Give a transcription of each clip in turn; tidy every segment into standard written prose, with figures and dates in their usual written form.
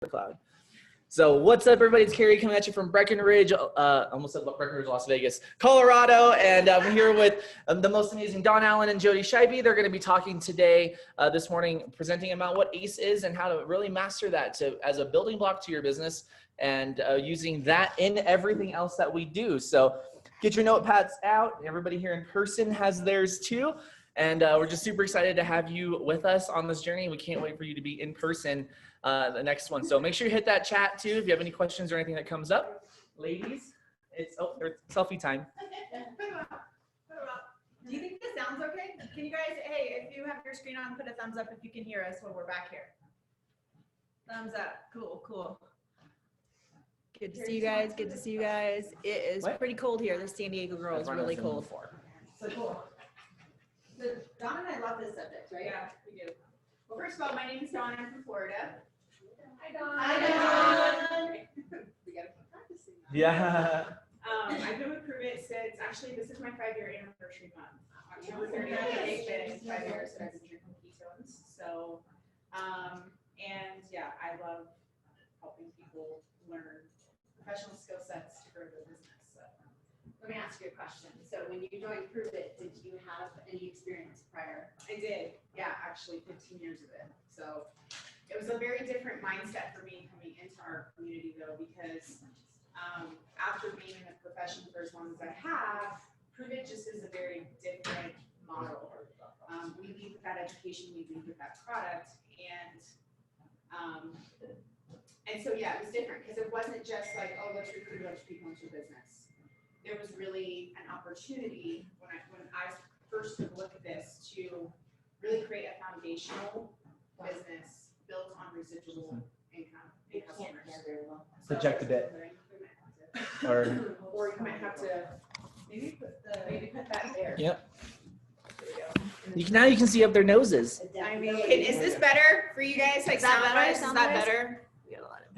the cloud. So what's up, everybody? It's Carrie coming at you from Breckenridge, almost said Breckenridge, Las Vegas, Colorado. And I'm here with the most amazing Don Allen and Jody Scheibe. They're going to be talking today, this morning, presenting about what ACE is and how to really master that as a building block to your business and using that in everything else that we do. So get your notepads out. Everybody here in person has theirs too. And we're just super excited to have you with us on this journey. We can't wait for you to be in person the next one. So make sure you hit that chat too if you have any questions or anything that comes up. Ladies, it's selfie time. Do you think this sounds okay? Can you guys, hey, if you have your screen on, put a thumbs up if you can hear us when we're back here. Thumbs up. Cool, cool. Good to see you guys. Good to see you guys. It is pretty cold here. The San Diego girl is really cold. So cool. So Dawn and I love this subject, right? Yeah, we do. Well, first of all, my name is Dawn. I'm from Florida. Hi, Dawn. Hi, Dawn. We got to keep practicing that. Yeah. I've been with Prove It since, actually, this is my 5-year anniversary month. October 30th, it's been 5 years that I've been drinking ketones. So, and yeah, I love helping people learn professional skill sets to grow their business. So. Let me ask you a question. So when you joined Prove It, did you have any experience prior? I did, yeah, actually 15 years of it. So it was a very different mindset for me coming into our community though, because after being in a profession for as long as I have, Prove It just is a very different model. We lead with that education, we lead with that product, and so yeah, it was different because it wasn't just like, oh, let's recruit a bunch of people into your business. There was really an opportunity when I first took a look at this to really create a foundational business built on residual income and customers. Project a bit. Or you might have to maybe put that there. Yep. There we go. Now you can see up their noses. I mean, is this better for you guys? Like, sound wise? Is that better? We got a lot of.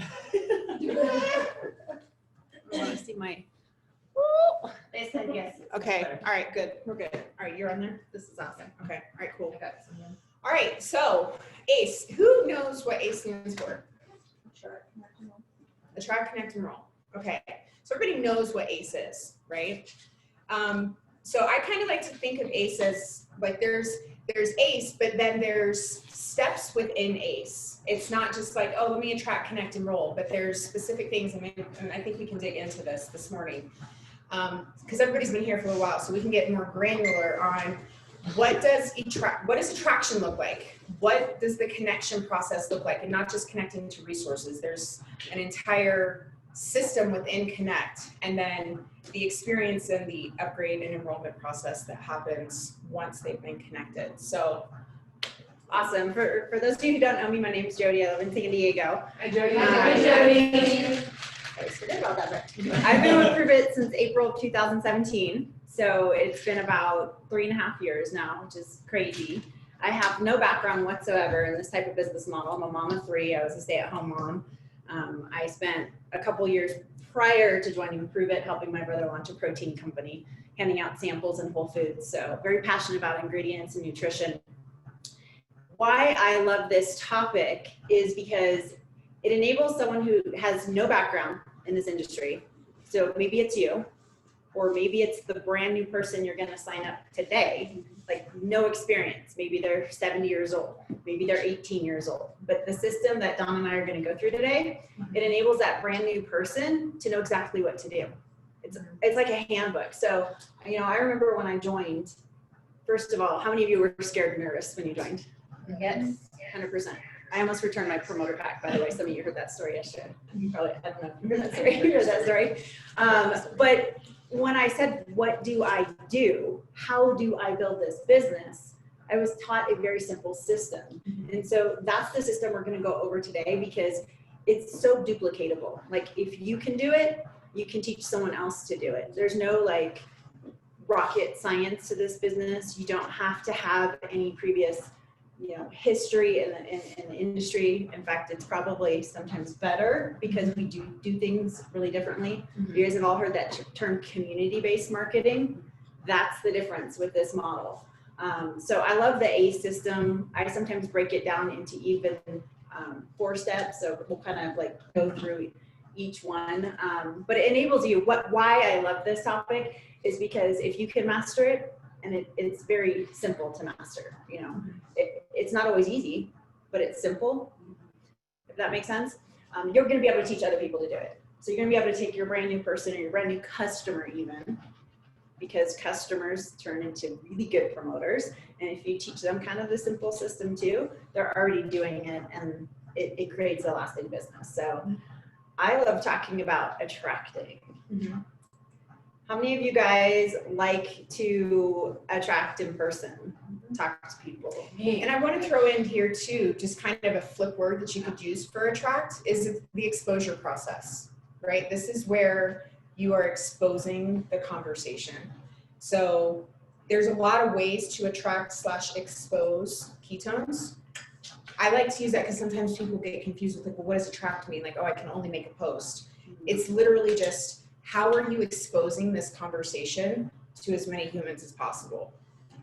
I want to see my. They said yes. Okay. All right. Good. We're good. All right. You're on there. This is awesome. Okay. All right. Cool. All right. So ACE. Who knows what ACE stands for? Attract, Connect, Enroll. Okay. So everybody knows what ACE is, right? So I kind of like to think of ACE as like there's ACE, but then there's steps within ACE. It's not just like, oh, let me attract, connect, enroll, but there's specific things, and I think we can dig into this morning. Because everybody's been here for a while, so we can get more granular on what does attraction look like? What does the connection process look like? And not just connecting to resources. There's an entire system within Connect, and then the experience and the upgrade and enrollment process that happens once they've been connected. So Awesome. For those of you who don't know me, my name is Jody. I live in San Diego. Hi, Jody. Hi, Jody. I always forget about that. I've been with Prove It since April of 2017. So it's been about 3.5 years now, which is crazy. I have no background whatsoever in this type of business model. I'm a mom of 3. I was a stay-at-home mom. I spent a couple years prior to joining Prove It helping my brother launch a protein company, handing out samples in Whole Foods. So very passionate about ingredients and nutrition. Why I love this topic is because it enables someone who has no background in this industry. So maybe it's you, or maybe it's the brand new person you're going to sign up today, like no experience. Maybe they're 70 years old, maybe they're 18 years old. But the system that Don and I are going to go through today, it enables that brand new person to know exactly what to do. It's like a handbook. So, you know, I remember when I joined, first of all, how many of you were scared and nervous when you joined? Yes, 100%. I almost returned my promoter pack, by the way. Some of you heard that story yesterday. You probably, I don't know if you heard that story. You heard that story. But when I said, what do I do? How do I build this business? I was taught a very simple system. And so that's the system we're going to go over today because it's so duplicatable. Like if you can do it, you can teach someone else to do it. There's no like rocket science to this business. You don't have to have any previous history in the industry. In fact, it's probably sometimes better because we do things really differently. You guys have all heard that term community-based marketing. That's the difference with this model. So I love the ACE system. I sometimes break it down into even 4 steps. So we'll kind of like go through each one. But it enables you, why I love this topic is because if you can master it, and it's very simple to master, you know, it's not always easy, but it's simple, if that makes sense. You're going to be able to teach other people to do it. So you're going to be able to take your brand new person or your brand new customer even, because customers turn into really good promoters. And if you teach them kind of the simple system too, they're already doing it, and it creates a lasting business. So I love talking about attracting. How many of you guys like to attract in person, talk to people? And I want to throw in here too, just kind of a flip word that you could use for attract is the exposure process, right? This is where you are exposing the conversation. So there's a lot of ways to attract / expose ketones. I like to use that because sometimes people get confused with like, well, what does attract mean? Like, oh, I can only make a post. It's literally just, how are you exposing this conversation to as many humans as possible?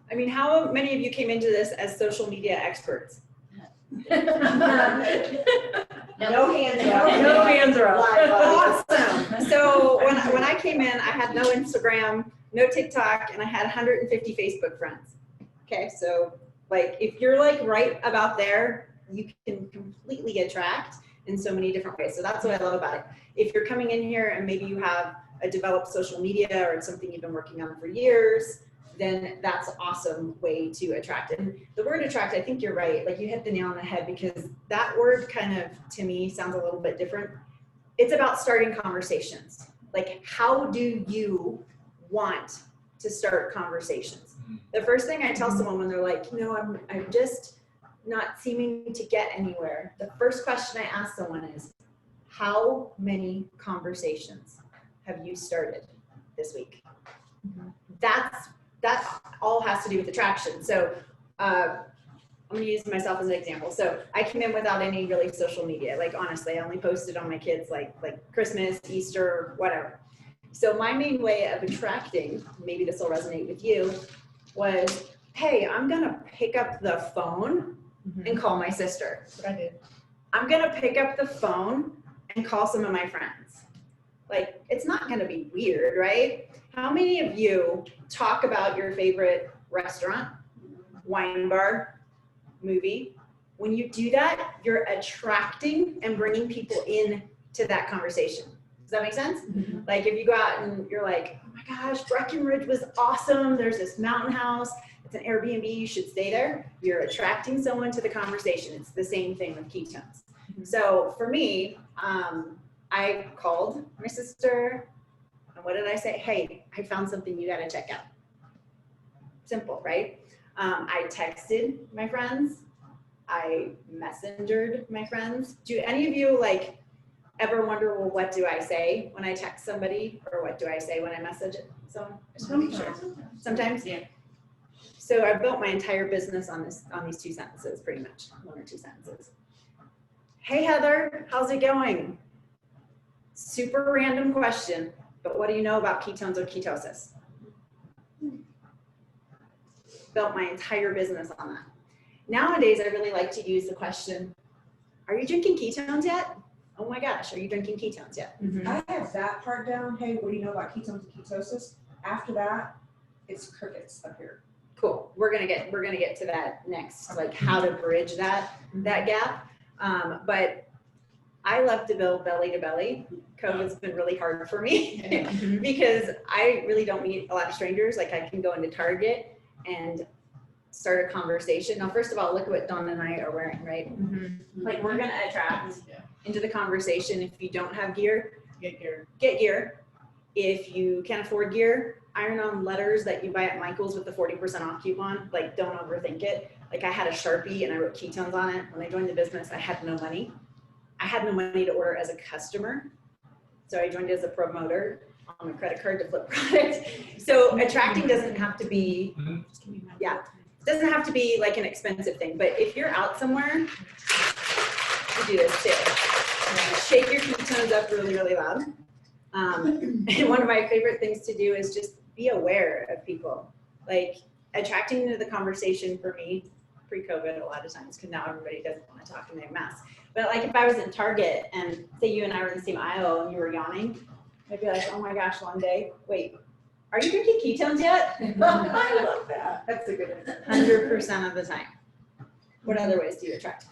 I mean, how many of you came into this as social media experts? No hands up. No hands are Awesome. So when I came in, I had no Instagram, no TikTok, and I had 150 Facebook friends. Okay, so like if you're like right about there, you can completely attract in so many different ways. So that's what I love about it. If you're coming in here and maybe you have a developed social media or it's something you've been working on for years, then that's an awesome way to attract. And the word attract, I think you're right. Like you hit the nail on the head, because that word kind of, to me, sounds a little bit different. It's about starting conversations. Like, how do you want to start conversations? The first thing I tell someone when they're like, you know, I'm just not seeming to get anywhere. The first question I ask someone is, how many conversations have you started this week? That all has to do with attraction. So I'm gonna use myself as an example. So I came in without any really social media. Like honestly, I only posted on my kids like Christmas, Easter, whatever. So my main way of attracting, maybe this will resonate with you, was, hey, I'm gonna pick up the phone and call my sister. That's what I did. I'm gonna pick up the phone and call some of my friends. Like, it's not gonna be weird, right? How many of you talk about your favorite restaurant, wine bar, movie? When you do that, you're attracting and bringing people in to that conversation. Does that make sense? Like if you go out and you're like, oh my gosh, Breckenridge was awesome. There's this mountain house. It's an Airbnb. You should stay there. You're attracting someone to the conversation. It's the same thing with ketones. So for me, I called my sister. And what did I say? Hey, I found something you got to check out. Simple, right? I texted my friends. I messengered my friends. Do any of you like ever wonder, well, what do I say when I text somebody, or what do I say when I message someone? Sometimes. Yeah. So I built my entire business on these 2 sentences, pretty much 1 or 2 sentences. Hey Heather, how's it going? Super random question, but what do you know about ketones or ketosis? Built my entire business on that. Nowadays, I really like to use the question, are you drinking ketones yet? Oh my gosh, are you drinking ketones yet? I have that part down. Hey, what do you know about ketones and ketosis? After that, it's crickets up here. Cool. We're gonna get to that next, like how to bridge that gap. But I love to build belly to belly. COVID's been really hard for me because I really don't meet a lot of strangers. Like I can go into Target and start a conversation. Now, first of all, look at what Dawn and I are wearing, right? Like we're gonna attract into the conversation. If you don't have gear, Get your get gear. If you can't afford gear, iron on letters that you buy at Michael's with the 40% off coupon. Like, don't overthink it. Like, I had a Sharpie and I wrote ketones on it. When I joined the business, I had no money. I had no money to order as a customer. So I joined as a promoter on a credit card to flip product. So attracting doesn't have to be, it doesn't have to be like an expensive thing. But if you're out somewhere, you do this too. Shake your ketones up really, really loud. And one of my favorite things to do is just be aware of people. Like attracting to the conversation for me, pre-COVID a lot of times, because now everybody doesn't want to talk and they have masks. But like if I was in Target and say you and I were in the same aisle and you were yawning, I'd be like, oh my gosh, one day, wait, are you drinking ketones yet? I love that. That's a good one. 100% of the time. What other ways do you attract?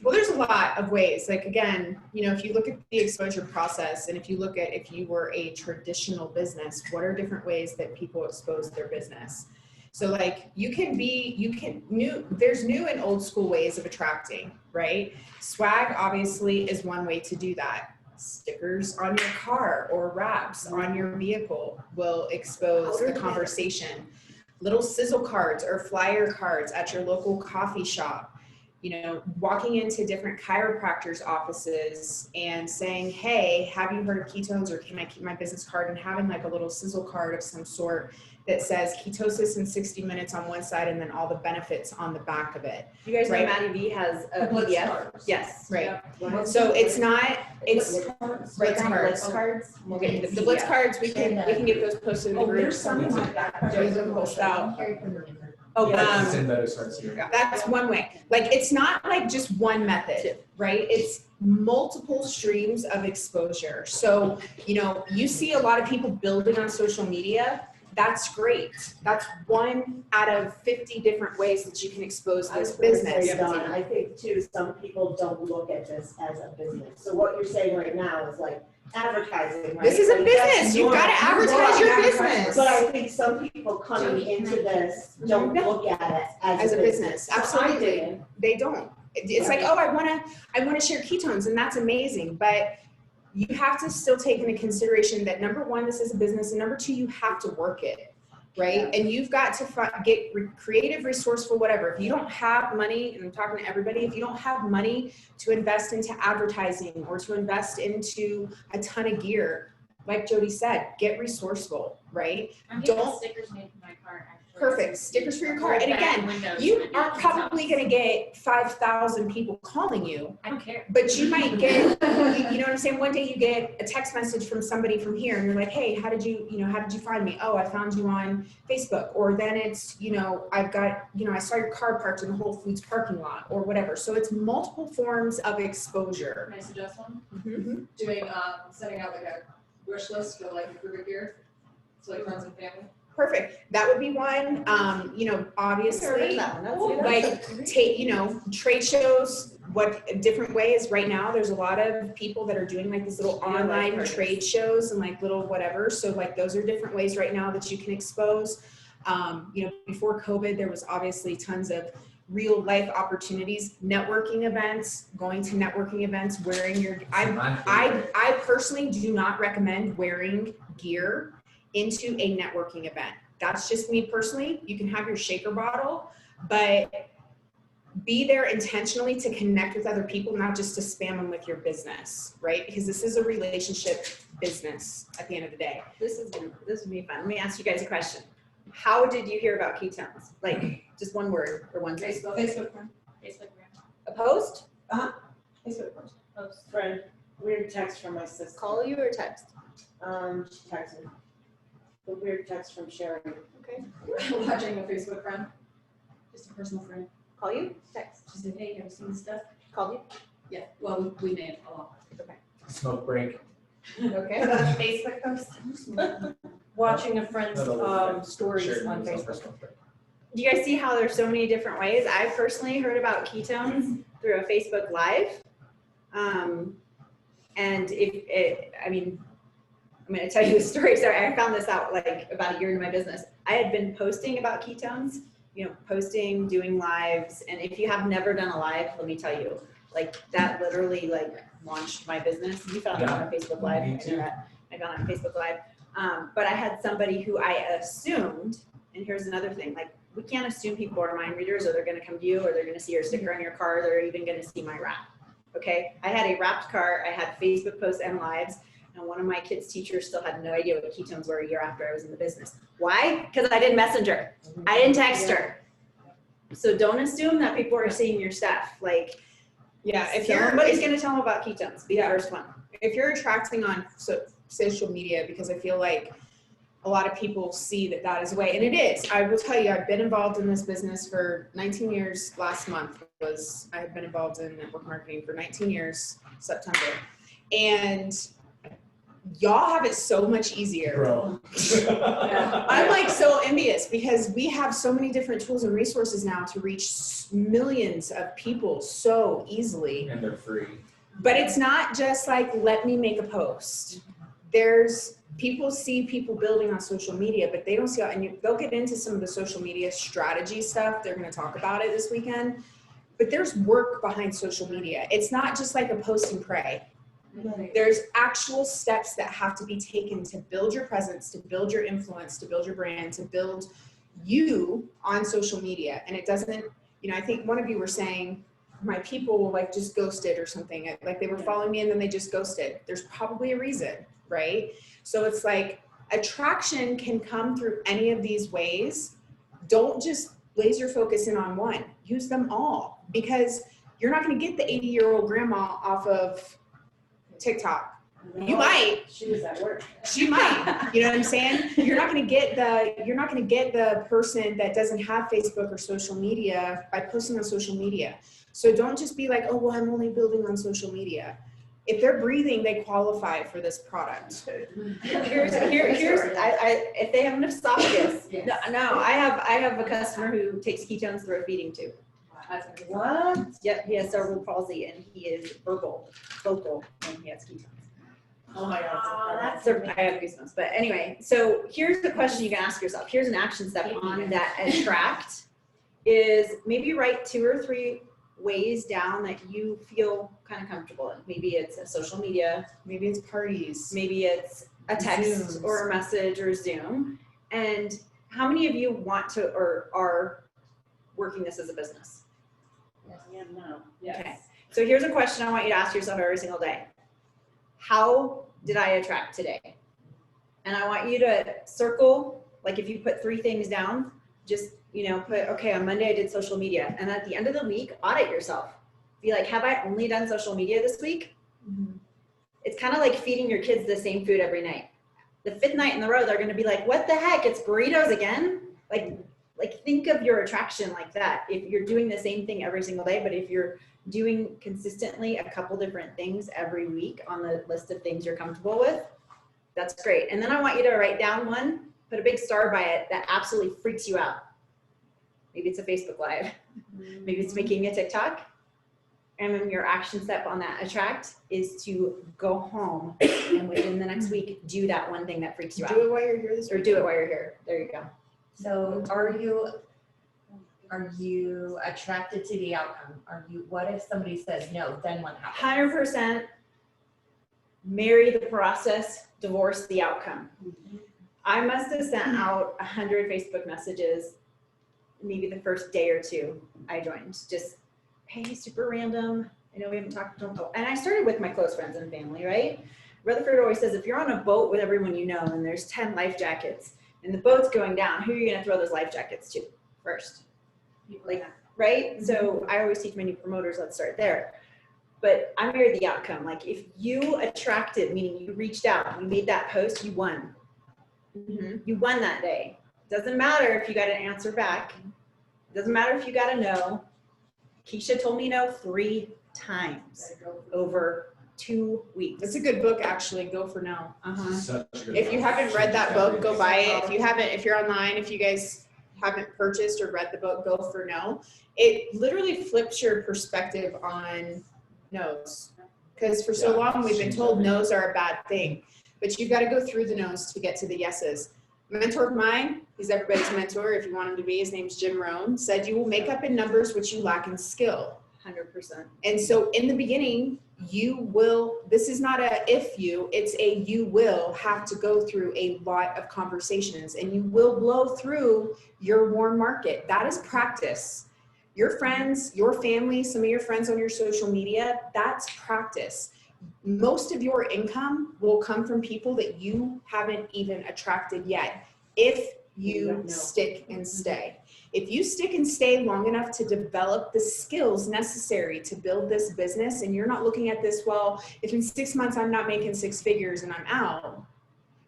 Well, there's a lot of ways. Like, again, you know, if you look at the exposure process and if you look at if you were a traditional business, what are different ways that people expose their business? So like there's new and old school ways of attracting, right? Swag obviously is one way to do that. Stickers on your car or wraps on your vehicle will expose the conversation. Little sizzle cards or flyer cards at your local coffee shop. You know, walking into different chiropractors' offices and saying, hey, have you heard of ketones, or can I keep my business card, and having like a little sizzle card of some sort that says ketosis in 60 minutes on one side and then all the benefits on the back of it. You guys know Right. Maddie V has a Blitz PDF? cards. Yes. Right. Blitz So it's not, it's cards. Blitz Like cards. Blitz cards. We'll get into The Blitz PDF. cards, we can get those posted in the Oh, group. there's some like that. Joe's gonna post out. Oh, Um, Send those cards here. That's one way. Like, it's not like just one method, right? It's multiple streams of exposure. So, you know, you see a lot of people building on social media. That's great. That's one out of 50 different ways that you can expose I was this gonna say, business. Dawn, I think too, some people don't look at this as a business. So what you're saying right now is like advertising, right? This is a Like, business. that's You've got to normal. advertise your advertise. business But I think some people coming into this don't look at it as a business. So I Absolutely. didn't. They don't. It's like, oh, I want to share ketones, and that's amazing. But you have to still take into consideration that number one, this is a business, and number two, you have to work it, right? And you've got to get creative, resourceful, whatever. If you don't have money, and I'm talking to everybody, if you don't have money to invest into advertising or to invest into a ton of gear, like Jody said, get resourceful, right? I'm getting Don't- stickers made for my car, actually. Perfect. Stickers for your car. And Back again, windows. you aren't probably going to get 5,000 people calling you, I don't care. but you might get, you know what I'm saying? One day you get a text message from somebody from here and you're like, hey, how did you find me? Oh, I found you on Facebook. Or then it's, I've got, I saw your car parked in the Whole Foods parking lot or whatever. So it's multiple forms of exposure. Can I suggest one? Mhm. Doing, sending out like a wish list for like improvement gear, so like friends and family. Perfect. That would be one. Obviously, trade shows, what different ways right now, there's a lot of people that are doing like these little online trade shows and like little whatever. So like those are different ways right now that you can expose. Before COVID, there was obviously tons of real life opportunities, networking events, going to networking events, wearing your, I personally do not recommend wearing gear into a networking event. That's just me personally. You can have your shaker bottle, but be there intentionally to connect with other people, not just to spam them with your business, right? Because this is a relationship business at the end of the day. This would be fun. Let me ask you guys a question. How did you hear about ketones? Like just one word or one phrase. Facebook friend. Facebook friend. Opposed? Facebook friend. Post. Friend, weird text from my sister. Call you or text? She texted. The weird text from Sherry. Okay. Watching a Facebook friend, just a personal friend. Call you? Text. She said, hey, have you seen this stuff? Called you? Yeah, well, we made a lot. Smoke break. Okay. Facebook post. Watching a friend's stories Sure, on it's on Facebook. personal break. Do you guys see how there's so many different ways? I personally heard about ketones through a Facebook Live. And I'm going to tell you the story. So I found this out like about a year into my business. I had been posting about ketones, posting, doing lives. And if you have never done a live, let me tell you, like that literally like launched my business. You found it on Facebook Live. Me too. I found it on Facebook Live. But I had somebody who I assumed, and here's another thing, like we can't assume people are mind readers or they're going to come to you or they're going to see your sticker on your car. Or they're even going to see my wrap. Okay. I had a wrapped car. I had Facebook posts and lives. And one of my kids' teachers still had no idea what ketones were a year after I was in the business. Why? Because I didn't messenger. I didn't text her. So don't assume that people are seeing your stuff. Like, If somebody's going to tell them about ketones, be the first one. if you're attracting on social media, because I feel like a lot of people see that is a way, and it is. I will tell you, I've been involved in this business for 19 years last month, I have been involved in network marketing for 19 years, September. And y'all have it so much easier. Bro. I'm like so envious because we have so many different tools and resources now to reach millions of people so easily. And they're free. But it's not just like, let me make a post. There's people see people building on social media, but they don't see, and they'll get into some of the social media strategy stuff. They're going to talk about it this weekend. But there's work behind social media. It's not just like a post and pray. There's actual steps that have to be taken to build your presence, to build your influence, to build your brand, to build you on social media. And it doesn't, I think one of you were saying, my people like just ghosted or something. Like they were following me and then they just ghosted. There's probably a reason, right? So it's like attraction can come through any of these ways. Don't just laser focus in on one. Use them all, because you're not going to get the 80-year-old grandma off of TikTok. You might. She was at work. She might. You know what I'm saying? You're not going to get the person that doesn't have Facebook or social media by posting on social media. So don't just be like, oh, well, I'm only building on social media. If they're breathing, they qualify for this product. Here's if they have an esophagus. No, I have a customer who takes ketones through feeding tube. What? Yep, he has cerebral palsy and he is vocal when he has ketones. Oh my God. I have goosebumps. But anyway, so here's the question you can ask yourself. Here's an action step on that attract is maybe write 2 or 3 ways down that you feel kind of comfortable in. Maybe it's a social media, Maybe it's parties. maybe it's a text Zooms. or a message or Zoom. And how many of you want to or are working this as a business? Yeah, no. Okay. So here's a question I want you to ask yourself every single day. How did I attract today? And I want you to circle, like if you put 3 things down, just, put, okay, on Monday I did social media. And at the end of the week, audit yourself. Be like, have I only done social media this week? Mm-hmm. It's kind of like feeding your kids the same food every night. The 5th night in a row, they're going to be like, what the heck? It's burritos again? Like think of your attraction like that. If you're doing the same thing every single day, but if you're doing consistently a couple different things every week on the list of things you're comfortable with, that's great. And then I want you to write down one, put a big star by it that absolutely freaks you out. Maybe it's a Facebook Live. Maybe it's making a TikTok. And then your action step on that attract is to go home and within the next week, do that one thing that freaks you out. Do it while you're here Or do it while you're here. There you go. So are you attracted to the outcome? What if somebody says no, then what happens? 100% marry the process, divorce the outcome. I must have sent out 100 Facebook messages maybe the first day or 2 I joined. Just, hey, super random. I know we haven't talked to them. And I started with my close friends and family, right? Rutherford always says, if you're on a boat with everyone you know and there's 10 life jackets and the boat's going down, who are you going to throw those life jackets to first? Like, right? So I always teach my new promoters, let's start there. But I married the outcome. Like if you attracted, meaning you reached out, you made that post, you won. You won that day. Doesn't matter if you got an answer back. Doesn't matter if you got a no. Keisha told me no 3 times over 2 weeks. It's a good book, actually. Go for Now. Such a good If you book. haven't read that book, go buy it. If you're online, if you guys haven't purchased or read the book, Go for No. It literally flips your perspective on no's. Because for so long we've been told no's are a bad thing, but you've got to go through the no's to get to the yeses. A mentor of mine, he's everybody's mentor if you want him to be, his name's Jim Rohn, said you will make up in numbers what you lack in skill. 100%. And so in the beginning, this is not a if you, it's a you will have to go through a lot of conversations and you will blow through your warm market. That is practice. Your friends, your family, some of your friends on your social media, that's practice. Most of your income will come from people that you haven't even attracted yet if you stick and stay. If you stick and stay long enough to develop the skills necessary to build this business, and you're not looking at this, well, if in 6 months I'm not making 6 figures and I'm out,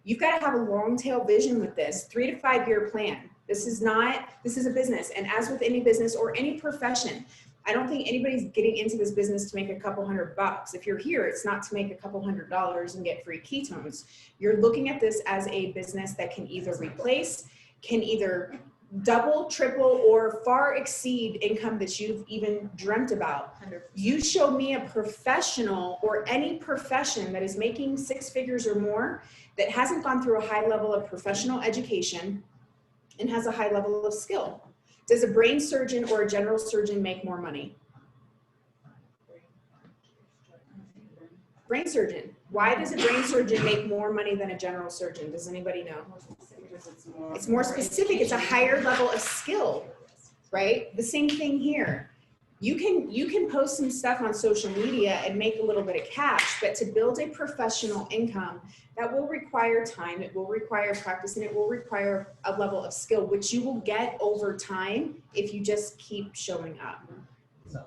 you've got to have a long tail vision with this 3 to 5 year plan. This is a business. And as with any business or any profession, I don't think anybody's getting into this business to make a couple $100. If you're here, it's not to make a couple $100 and get free ketones. You're looking at this as a business that can either replace, can either double, triple, or far exceed income that you've even dreamt about. 100%. You show me a professional or any profession that is making 6 figures or more that hasn't gone through a high level of professional education and has a high level of skill. Does a brain surgeon or a general surgeon make more money? Brain surgeon. Why does a brain surgeon make more money than a general surgeon? Does anybody know? It's more specific. It's a higher level of skill, right? The same thing here. You can post some stuff on social media and make a little bit of cash, but to build a professional income, that will require time, it will require practice, and it will require a level of skill, which you will get over time if you just keep showing up. So,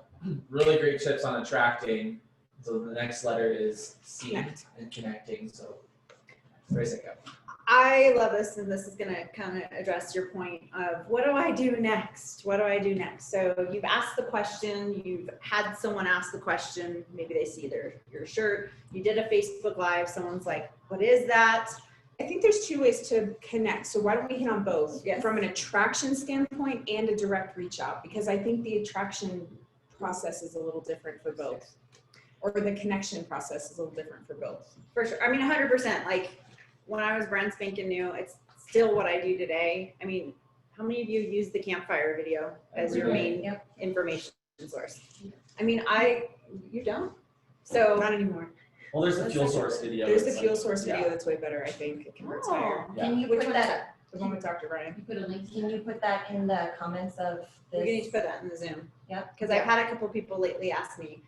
really great tips on attracting. So the next letter is C Connect. and connecting. So where's it go? I love this, and this is going to kind of address your point of what do I do next? What do I do next? So you've asked the question, you've had someone ask the question, maybe they see your shirt, you did a Facebook Live, someone's like, what is that? I think there's 2 ways to connect. So why don't we hit on both? Yes. From an attraction standpoint and a direct reach out, because I think the attraction process is a little different for both, or the connection process is a little different for both. For sure. I mean, 100%. Like when I was brand spanking new, it's still what I do today. I mean, how many of you use the campfire video as your main information source? I mean, you don't. So Not anymore. Well, there's the fuel source video. There's the It's fuel like- source video yeah. that's way better, I think. It converts higher. oh, Yeah. Can you which put one is that, The one with Dr. Brian. You put a link. can you put that in the comments of we're gonna need to this? put that in the Zoom. Yep. Because I've had a couple people lately ask me,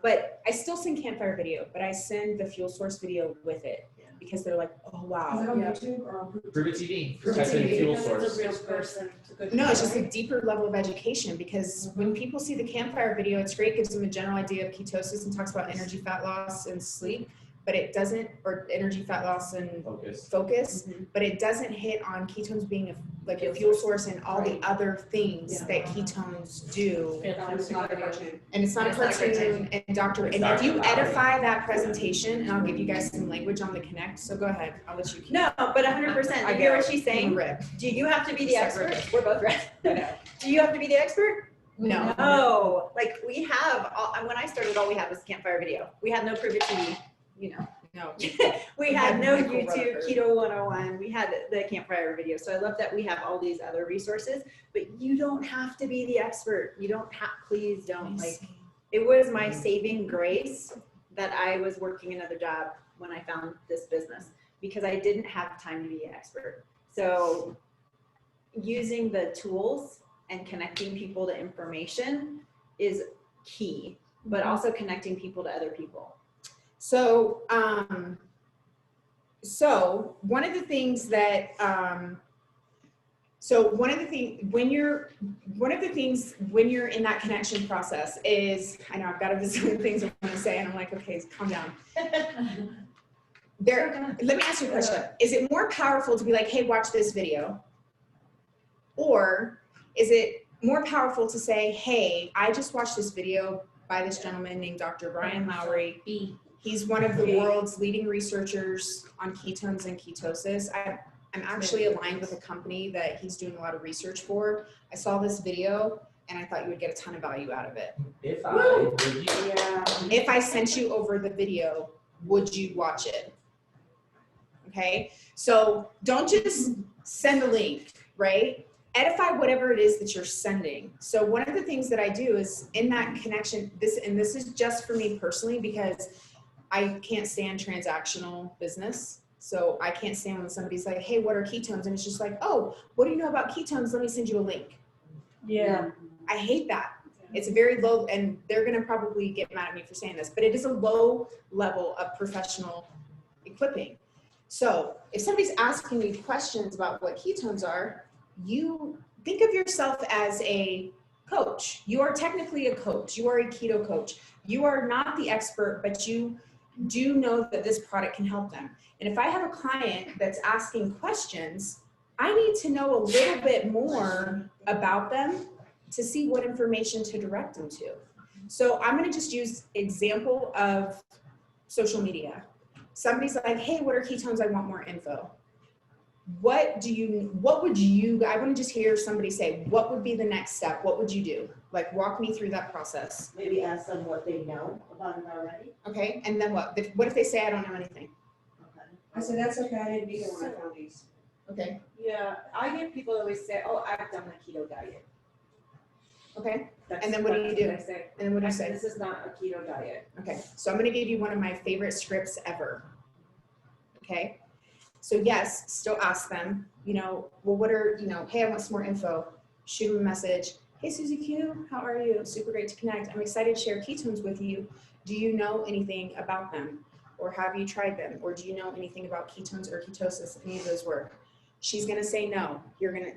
but I still send campfire video, but I send the fuel source video with it because they're like, oh Is it wow. on YouTube or on? Prove it TV. Prove It Type in TV. fuel Because source. it's a real person. It's a good No, it's just person. a deeper level of education, because when people see the campfire video, it's great, gives them a general idea of ketosis and talks about energy, fat loss, and sleep, but it doesn't, or energy, fat loss, and Focus. focus, Mhm. but it doesn't hit on ketones being like a fuel source and all the other things Yeah. that ketones do. It's not a cartoon. And it's not a It's not a cartoon, and Dr. It's And if you Dr. Lowry. edify that presentation, and I'll give you guys some language on the connect, so go ahead, I'll let you. No, but 100%. I You hear get what it. she's saying? Rip. Do you have to be the Separate. expert? We're both right. I know. Do you have to be the expert? No. No. Like we have, when I started, all we had was campfire video. We had no Private TV, you know. No. We had no Michael YouTube, Rutherford. Keto 101. We had the campfire video. So I love that we have all these other resources, but you don't have to be the expert. You don't have, please don't. Like, it was my saving grace that I was working another job when I found this business because I didn't have time to be an expert. So using the tools and connecting people to information is key, but also connecting people to other people. So, so one of the things that, when you're in that connection process is, I know I've got a bazillion things I want to say, and I'm like, okay, calm down. Let me ask you a question. Is it more powerful to be like, hey, watch this video? Or is it more powerful to say, hey, I just watched this video by this gentleman named Dr. Brian Lowry. B. He's one of the world's leading researchers on ketones and ketosis. I'm actually aligned with a company that he's doing a lot of research for. I saw this video and I thought you would get a ton of value out of it. If I would you. Yeah. If I sent you over the video, would you watch it? Okay, so don't just send a link, right? Edify whatever it is that you're sending. So one of the things that I do is in that connection, this is just for me personally, because I can't stand transactional business. So I can't stand when somebody's like, hey, what are ketones? And it's just like, oh, what do you know about ketones? Let me send you a link. Yeah. I hate that. It's a very low, and they're going to probably get mad at me for saying this, but it is a low level of professional equipping. So if somebody's asking me questions about what ketones are, you think of yourself as a coach. You are technically a coach. You are a keto coach. You are not the expert, but you do know that this product can help them. And if I have a client that's asking questions, I need to know a little bit more about them to see what information to direct them to. So I'm gonna just use example of social media. Somebody's like, hey, what are ketones? I want more info. I want to just hear somebody say, what would be the next step? What would you do? Like, walk me through that process. Maybe ask them what they know about it already. Okay, and then what? What if they say, I don't know anything? Okay. I said, that's okay, I didn't either when I found these. Okay, Yeah, I get people that always say, oh, I've done the keto diet. okay, That's- And then what do you do? that's what I say. and then what do you I say? said, this is not a keto diet. Okay, so I'm gonna give you one of my favorite scripts ever. Okay, so yes, still ask them, well, what are, hey, I want some more info. Shoot them a message. Hey, Susie Q, how are you? Super great to connect. I'm excited to share ketones with you. Do you know anything about them? Or have you tried them? Or do you know anything about ketones or ketosis? Any of those work? She's gonna say no.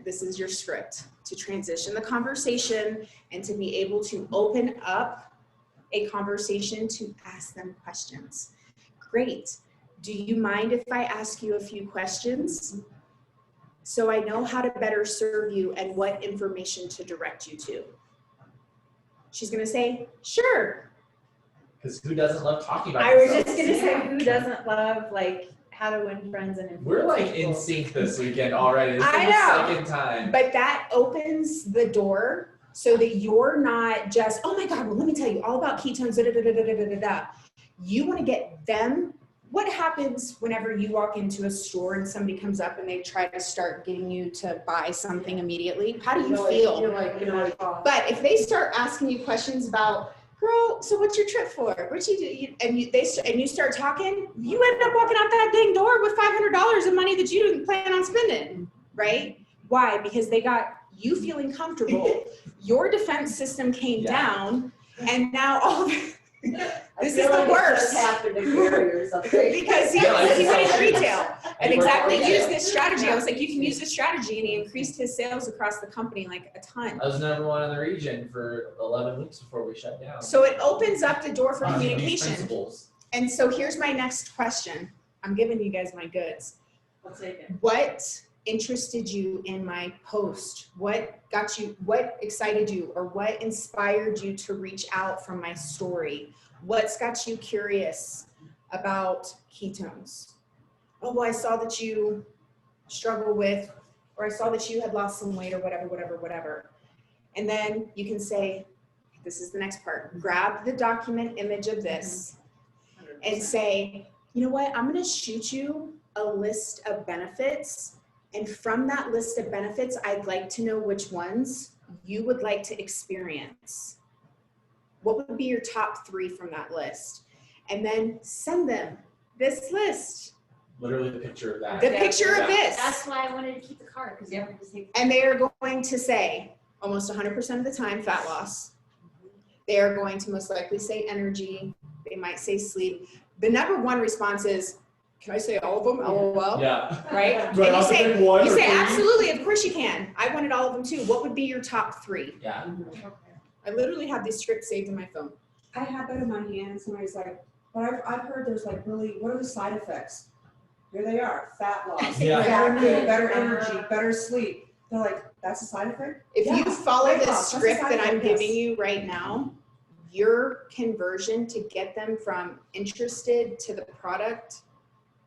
This is your script to transition the conversation and to be able to open up a conversation to ask them questions. Great. Do you mind if I ask you a few questions? So I know how to better serve you and what information to direct you to. She's gonna say, sure. Because who doesn't love talking about I was themselves? just gonna say, who doesn't love like how to win friends and influence We're like in people? sync this weekend already. This is I the know. second time. But that opens the door so that you're not just, oh my God, well, let me tell you all about ketones, da, da, da, da, da, da, da, da. You wanna get them. What happens whenever you walk into a store and somebody comes up and they try to start getting you to buy something immediately? How do you feel? You're like, But if they start asking you questions about, girl, so what's your trip for? What you do? And you start talking, you end up walking out that dang door with $500 of money that you didn't plan on spending, right? Why? Because they got you feeling comfortable. Your defense system came down, and now all of this is the worst. Happened to carriers up there. Because he went in retail and exactly used this strategy. I was like, you can use this strategy, and he increased his sales across the company like a ton. I was number one in the region for 11 weeks before we shut down. So it opens up the door for On these communication. principles. And so here's my next question. I'm giving you guys my goods. I'll take it. What interested you in my post? What excited you, or what inspired you to reach out from my story? What's got you curious about ketones? Oh, well, I saw that you struggle with, or I saw that you had lost some weight, or whatever. And then you can say, this is the next part. Grab the document image of this and say, you know what? I'm going to shoot you a list of benefits. And from that list of benefits, I'd like to know which ones you would like to experience. What would be your top 3 from that list? And then send them this list, Literally the picture of that. the picture of this. That's why I wanted to keep the card, because you just take. And they are going to say, almost 100% of the time, fat loss. They are going to most likely say energy. They might say sleep. The number 1 response is, can I say all of them? LOL. Yeah. Right? Do I And have to pick one you or say, 3? absolutely, of course you can. I wanted all of them too. What would be your top 3? Yeah. I literally have this script saved in my phone. I had that in my hand, somebody's like, but I've heard there's like really, what are the side effects? Here they are, fat loss, Yeah. better mood, better energy, better sleep. They're like, that's a side effect? If Yeah, you follow weight this loss, that's a script side that I'm effect, yes. giving you right now, your conversion to get them from interested to the product,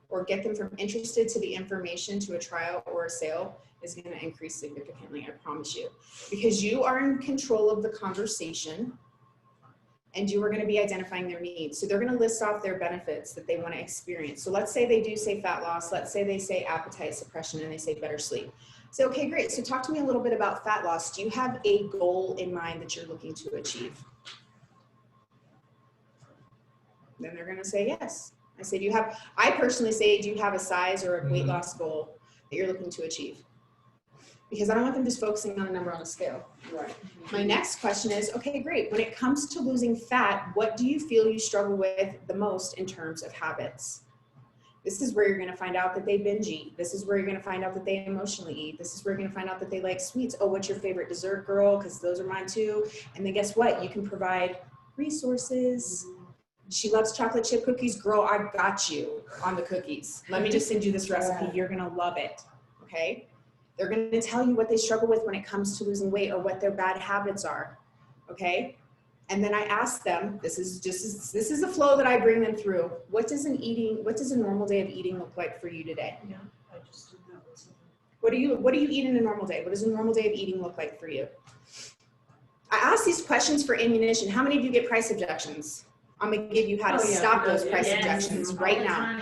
or get them from interested to the information to a trial or a sale, is going to increase significantly, I promise you. Because you are in control of the conversation, and you are going to be identifying their needs. So they're going to list off their benefits that they want to experience. So let's say they do say fat loss, let's say they say appetite suppression, and they say better sleep. So, okay, great. So talk to me a little bit about fat loss. Do you have a goal in mind that you're looking to achieve? Then they're going to say yes. I say, I personally say, do you have a size or a weight loss goal that you're looking to achieve? Because I don't want them just focusing on a number on a scale. Right. My next question is, okay, great. When it comes to losing fat, what do you feel you struggle with the most in terms of habits? This is where you're going to find out that they binge eat. This is where you're going to find out that they emotionally eat. This is where you're going to find out that they like sweets. Oh, what's your favorite dessert, girl? Because those are mine too. And then guess what? You can provide resources. She loves chocolate chip cookies. Girl, I got you on the cookies. Let me just send you this recipe. You're going to love it. Okay? They're going to tell you what they struggle with when it comes to losing weight or what their bad habits are. Okay. And then I ask them, this is a flow that I bring them through. What does a normal day of eating look like for you today? Yeah, I just did that with something. What do you eat in a normal day? What does a normal day of eating look like for you? I ask these questions for ammunition. How many of you get price objections? I'm gonna give you how to stop those price objections right now.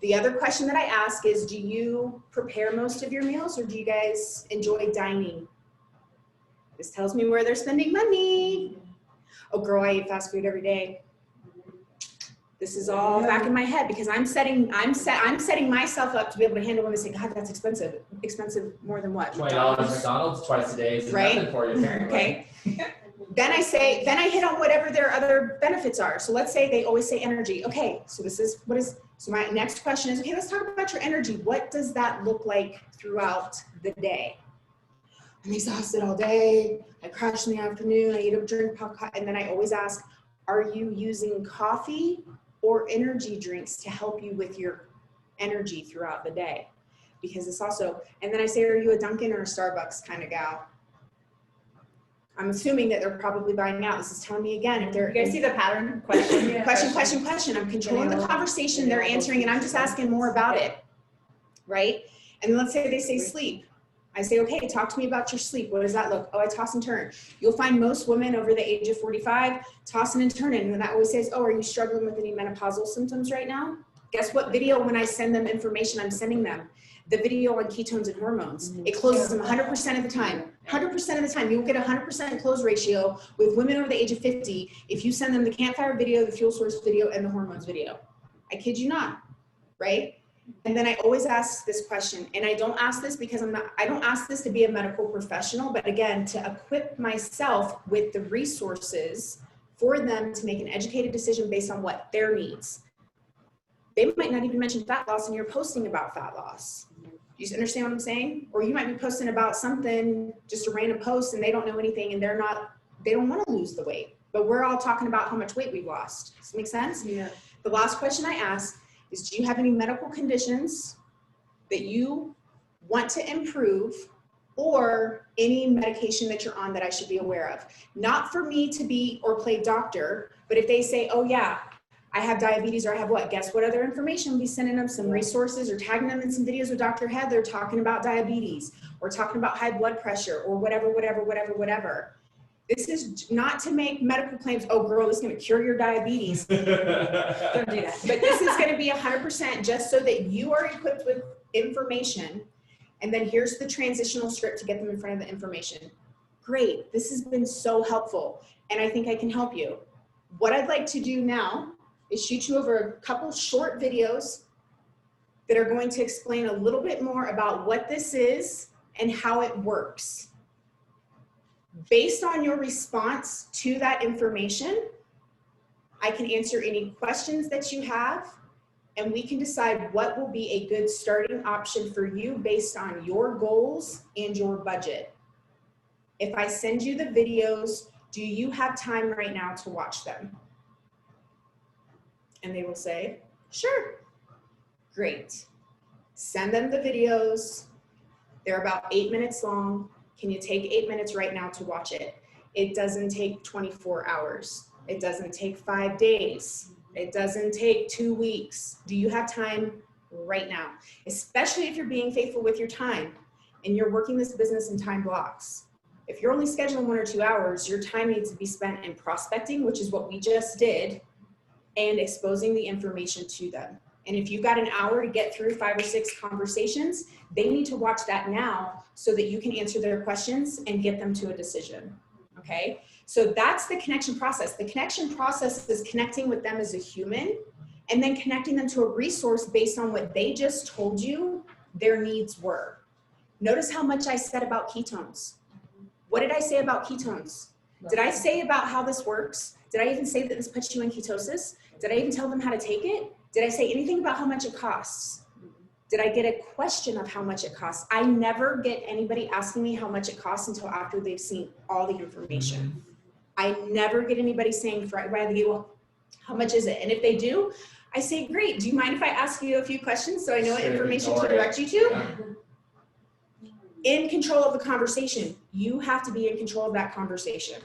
The other question that I ask is, do you prepare most of your meals, or do you guys enjoy dining? This tells me where they're spending money. Oh girl, I eat fast food every day. This is all back in my head because I'm setting myself up to be able to handle when they say, God, that's expensive. Expensive more than what? $20 McDonald's twice a day is Right? nothing for you, apparently. Okay. Then I hit on whatever their other benefits are. So let's say they always say energy. Okay, so so my next question is, okay, let's talk about your energy. What does that look like throughout the day? I'm exhausted all day. I crash in the afternoon. I eat a drink, and then I always ask, are you using coffee or energy drinks to help you with your energy throughout the day? Because it's also, and then I say, are you a Dunkin' or a Starbucks kind of gal? I'm assuming that they're probably buying out. This is telling me again, if they're. You guys see the pattern? Question. Question. I'm controlling the conversation, they're answering, and I'm just asking more about it, right? And let's say they say sleep. I say, okay, talk to me about your sleep. What does that look? Oh, I toss and turn. You'll find most women over the age of 45 tossing and turning. And then that always says, oh, are you struggling with any menopausal symptoms right now? Guess what video, when I send them information, I'm sending them? The video on ketones and hormones. It closes them 100% of the time. 100% of the time. You will get 100% close ratio with women over the age of 50 if you send them the campfire video, the fuel source video, and the hormones video. I kid you not, right? And then I always ask this question, and I don't ask this because I don't ask this to be a medical professional, but again, to equip myself with the resources for them to make an educated decision based on what their needs. They might not even mention fat loss and you're posting about fat loss. Do you understand what I'm saying? Or you might be posting about something, just a random post, and they don't know anything and they don't want to lose the weight, but we're all talking about how much weight we've lost. Does that make sense? Yeah. The last question I ask is, do you have any medical conditions that you want to improve, or any medication that you're on that I should be aware of? Not for me to be or play doctor, but if they say, oh yeah, I have diabetes, or I have what? Guess what other information? We'll be sending them some resources or tagging them in some videos with Dr. Heather talking about diabetes or talking about high blood pressure or whatever. This is not to make medical claims, oh girl, this is gonna cure your diabetes. Don't do that. But this is gonna be 100% just so that you are equipped with information. And then here's the transitional script to get them in front of the information. Great, this has been so helpful, and I think I can help you. What I'd like to do now is shoot you over a couple short videos that are going to explain a little bit more about what this is and how it works. Based on your response to that information, I can answer any questions that you have, and we can decide what will be a good starting option for you based on your goals and your budget. If I send you the videos, do you have time right now to watch them? And they will say, sure. Great. Send them the videos. They're about 8 minutes long. Can you take 8 minutes right now to watch it? It doesn't take 24 hours. It doesn't take 5 days. It doesn't take 2 weeks. Do you have time right now? Especially if you're being faithful with your time and you're working this business in time blocks. If you're only scheduling 1 or 2 hours, your time needs to be spent in prospecting, which is what we just did, and exposing the information to them. And if you've got an hour to get through 5 or 6 conversations, they need to watch that now so that you can answer their questions and get them to a decision, okay? So that's the connection process. The connection process is connecting with them as a human and then connecting them to a resource based on what they just told you their needs were. Notice how much I said about ketones. What did I say about ketones? Did I say about how this works? Did I even say that this puts you in ketosis? Did I even tell them how to take it? Did I say anything about how much it costs? Did I get a question of how much it costs? I never get anybody asking me how much it costs until after they've seen all the information. I never get anybody saying, well, how much is it? And if they do, I say, great, do you mind if I ask you a few questions so I know what information to direct you to? in control of the conversation. You have to be in control of that conversation.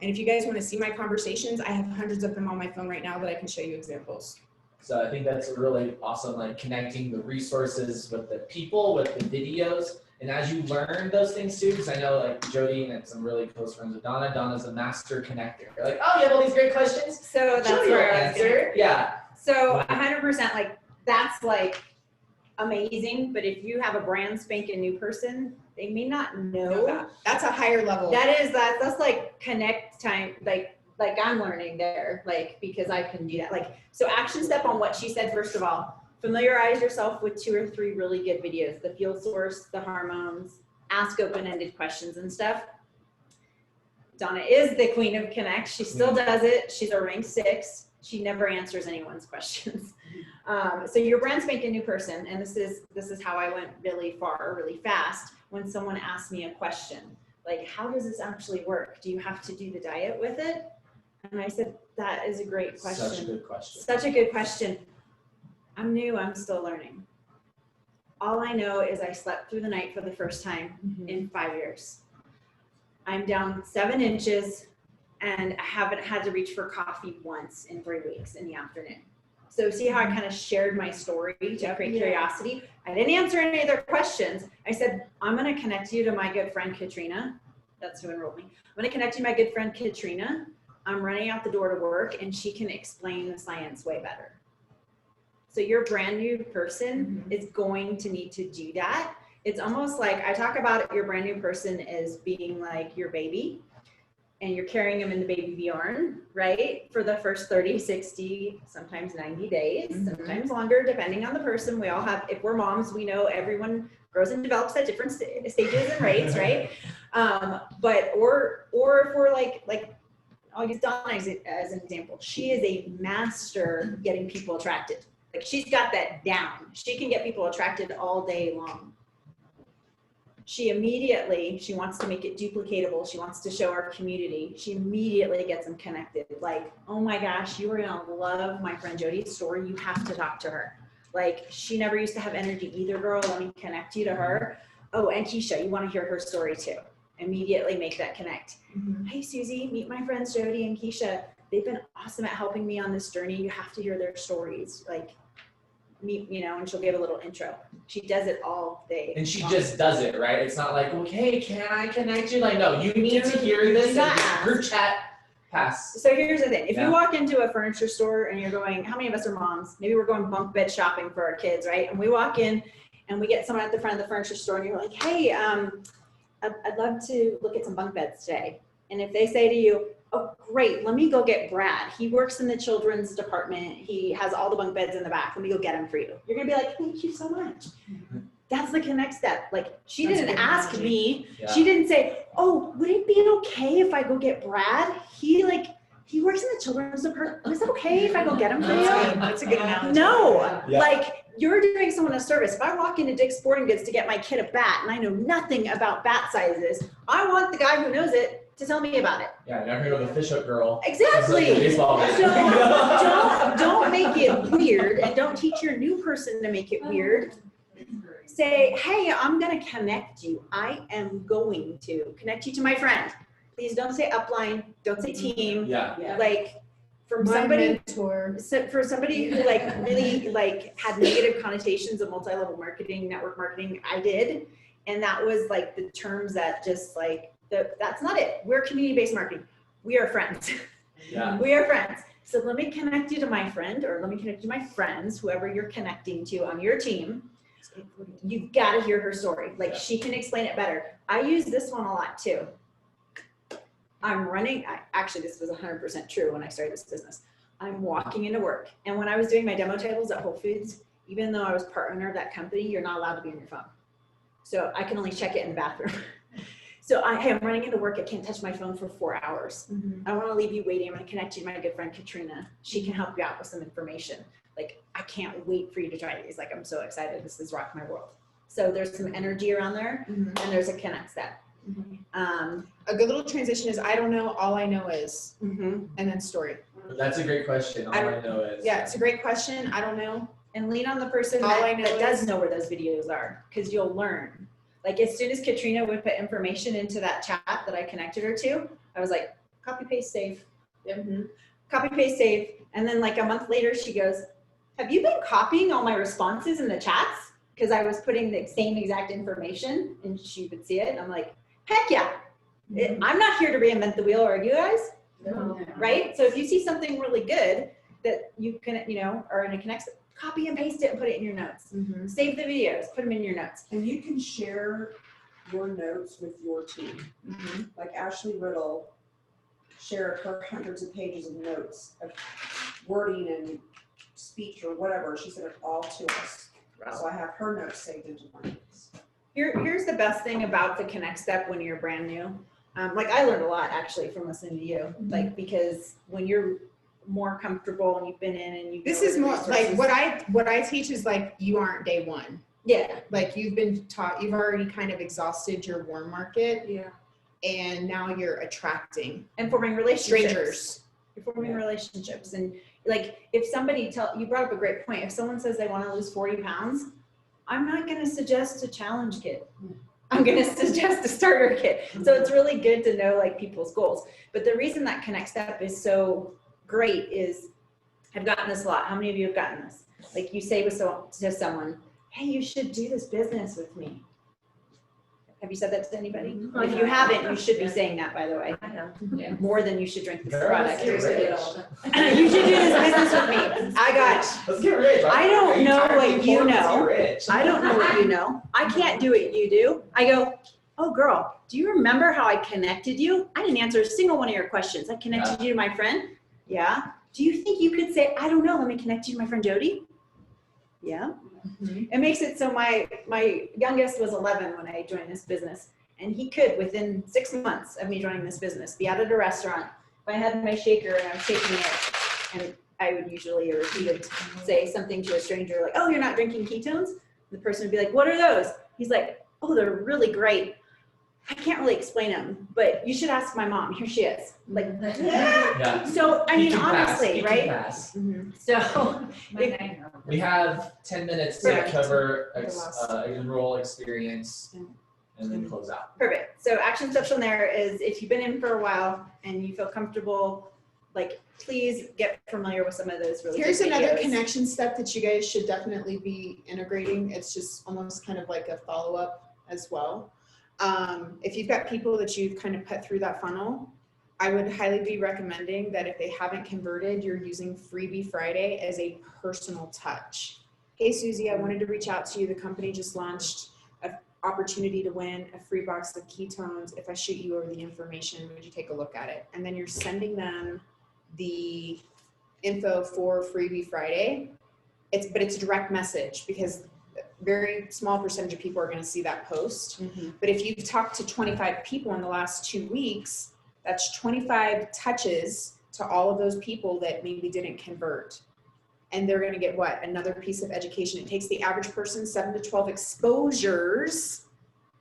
And if you guys want to see my conversations, I have hundreds of them on my phone right now that I can show you examples. So I think that's really awesome, like connecting the resources with the people, with the videos. And as you learn those things too, because I know like Jody and some really close friends with Donna. Donna's a master connector. You're like, oh, you have all these great questions. So that's Jody will where I was gonna. answer. Yeah. So 100%, like that's like amazing. But if you have a brand spanking new person, they may not know that. That's a higher level. That's like connect time, like I'm learning there, like because I can do that. Like so, action step on what she said. First of all, familiarize yourself with 2 or 3 really good videos: the field source, the hormones, ask open-ended questions and stuff. Donna is the queen of Connect. She still does it. She's a rank 6. She never answers anyone's questions. So you're brand spanking new person, and this is how I went really far, really fast. When someone asked me a question, like, how does this actually work? Do you have to do the diet with it? And I said, that is a great question. Such a good question. Such a good question. I'm new, I'm still learning. All I know is I slept through the night for the first time in 5 years. I'm down 7 inches and I haven't had to reach for coffee once in 3 weeks in the afternoon. So see how I kind of shared my story to create curiosity? I didn't answer any of their questions. I said, I'm gonna connect you to my good friend, Katrina. That's who enrolled me. I'm gonna connect you to my good friend, Katrina. I'm running out the door to work and she can explain the science way better. So your brand new person is going to need to do that. It's almost like I talk about it, your brand new person as being like your baby and you're carrying them in the baby yarn, right? For the first 30, 60, sometimes 90 days, sometimes longer, depending on the person. We all have, if we're moms, we know everyone grows and develops at different stages and rates, right? Or if we're like, I'll use Donna as an example. She is a master getting people attracted. Like she's got that down. She can get people attracted all day long. She wants to make it duplicatable. She wants to show our community. She immediately gets them connected. Like, oh my gosh, you are gonna love my friend Jody's story. You have to talk to her. Like, she never used to have energy either, girl. Let me connect you to her. Oh, and Keisha, you wanna hear her story too. Immediately make that connect. Hey, Susie, meet my friends Jody and Keisha. They've been awesome at helping me on this journey. You have to hear their stories. Like, meet, and she'll give a little intro. She does it all day. And she just does it, right? It's not like, okay, can I connect you? Like, no, you need to hear this and group chat pass. So here's the thing. If you walk into a furniture store and you're going, how many of us are moms? Maybe we're going bunk bed shopping for our kids, right? And we walk in and we get someone at the front of the furniture store and you're like, hey, I'd love to look at some bunk beds today. And if they say to you, oh, great, let me go get Brad. He works in the children's department. He has all the bunk beds in the back. Let me go get him for you. You're gonna be like, thank you so much. That's the connect step. Like, she didn't ask me. Yeah. She didn't say, oh, would it be okay if I go get Brad? He works in the children's department. Is it okay if I go get him for you? That's a good analogy. No, like, you're doing someone a service. If I walk into Dick's Sporting Goods to get my kid a bat and I know nothing about bat sizes, I want the guy who knows it to tell me about it. Yeah, never heard of the fish hook girl. Exactly. So don't make it weird, and don't teach your new person to make it weird. Say, hey, I'm gonna connect you. I am going to connect you to my friend. Please don't say upline. Don't say team. Yeah. Like, for somebody who like really like had negative connotations of multi-level marketing, network marketing, I did, and that was like the terms that just like. That's not it. We're community-based marketing. We are friends. Yeah. We are friends. So let me connect you to my friend, or let me connect you to my friends, whoever you're connecting to on your team. You've got to hear her story. Like, she can explain it better. I use this one a lot too. Actually, this was 100% true when I started this business. I'm walking into work. And when I was doing my demo tables at Whole Foods, even though I was part owner of that company, you're not allowed to be on your phone. So I can only check it in the bathroom. So I'm running into work. I can't touch my phone for 4 hours. I don't want to leave you waiting. I'm going to connect you to my good friend, Katrina. She can help you out with some information. Like, I can't wait for you to try these. Like, I'm so excited. This is rock my world. So there's some energy around there, and there's a connect step. A good little transition is, I don't know, all I know is, and then story. That's a great question. All I know is. Yeah, it's a great question. I don't know. And lean on the person that does know where those videos are, because you'll learn. Like as soon as Katrina would put information into that chat that I connected her to, I was like, copy, paste, save. Copy, paste, save. And then like a month later, she goes, have you been copying all my responses in the chats? Because I was putting the same exact information and she would see it. And I'm like, heck yeah. I'm not here to reinvent the wheel, are you guys? No. Right? So if you see something really good that you can, are in a connect, copy and paste it and put it in your notes. Save the videos, put them in your notes. And you can share your notes with your team. Like Ashley Riddle shared her hundreds of pages of notes of wording and speech or whatever. She sent it all to us. So I have her notes saved into my notes. Here's the best thing about the connect step when you're brand new. Like I learned a lot actually from listening to you, like because when you're more comfortable and you've been in and you. This is more like what I teach is like you aren't day one. Yeah. Like you've been taught, you've already kind of exhausted your warm market. Yeah. And now you're attracting And forming relationships. strangers. You're forming relationships. And like if somebody you brought up a great point. If someone says they want to lose 40 pounds, I'm not going to suggest a challenge kit. I'm going to suggest a starter kit. So it's really good to know like people's goals. But the reason that Connect Step is so great is I've gotten this a lot. How many of you have gotten this? Like you say to someone, hey, you should do this business with me. Have you said that to anybody? If you haven't, you should be saying that, by the way. I know. More than you should drink this Girl, product. let's get rich. You should do this business with me. Let's get rich. I don't Are you know tired of what being you poor? Let's know. get rich. I don't know what you know. I can't do what you do. I go, oh girl, do you remember how I connected you? I didn't answer a single one of your questions. I connected you to my friend. Yeah. Do you think you could say, I don't know, let me connect you to my friend Jody? Yeah. It makes it so my youngest was 11 when I joined this business. And he could, within 6 months of me joining this business, be out at a restaurant. If I had my shaker and I'm shaking it, and I would usually, or he would say something to a stranger like, oh, you're not drinking ketones? The person would be like, what are those? He's like, oh, they're really great. I can't really explain them, but you should ask my mom. Here she is. Like, Yeah. so, I You mean, can pass. honestly, You can right? pass. So, My 9-year-old. We have 10 minutes to Perfect. cover enroll experience and then close out. perfect. So action steps from there is if you've been in for a while and you feel comfortable, like please get familiar with some of those really Here's good another videos. connection step that you guys should definitely be integrating. It's just almost kind of like a follow-up as well. If you've got people that you've kind of put through that funnel, I would highly be recommending that if they haven't converted, you're using Freebie Friday as a personal touch. Hey, Susie, I wanted to reach out to you. The company just launched an opportunity to win a free box of ketones. If I shoot you over the information, would you take a look at it? And then you're sending them the info for Freebie Friday. But it's a direct message because very small percentage of people are going to see that post. But if you've talked to 25 people in the last 2 weeks, that's 25 touches to all of those people that maybe didn't convert. And they're going to get what? Another piece of education. It takes the average person 7 to 12 exposures.